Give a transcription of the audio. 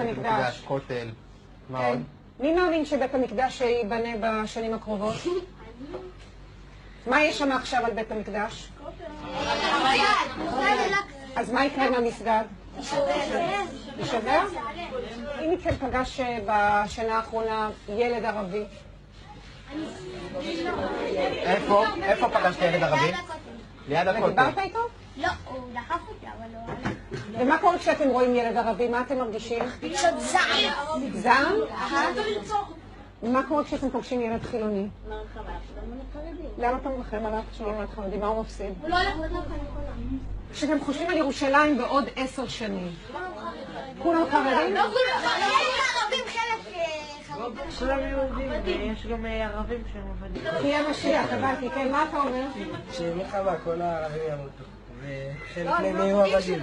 המקדש, כותל, מה עוד? מי מאמין שבית המקדש ייבנה בשנים הקרובות? מה יש שם עכשיו על בית המקדש? אז מה יקרה עם המסגד? יישבר? אם מכן פגש בשנה האחרונה ילד ערבי? איפה פגשת ילד ערבי? ליד הכותל. דיברת איתו? לא, הוא דחף אותי, אבל לא עלה. ומה קורה כשאתם רואים ילד ערבי? מה אתם מרגישים? קצת זעם. זעם? מה קורה כשאתם פוגשים ילד חילוני? למה אתה מרחם עליו כשאתה ילד חילוני? מה הוא מפסיד? הוא לא הולך לדבר. כשאתם חושבים על ירושלים בעוד 10 שנים, כולם חרדים? לא כולם ערבים, חלק חרדים. כולם יהודים, ויש גם ערבים שהם עובדים. כי המשיח, הבנתי, כן, מה אתה אומר? שמלחמה כל הערבים ימותו, וחלק מהם יהיו עבדים.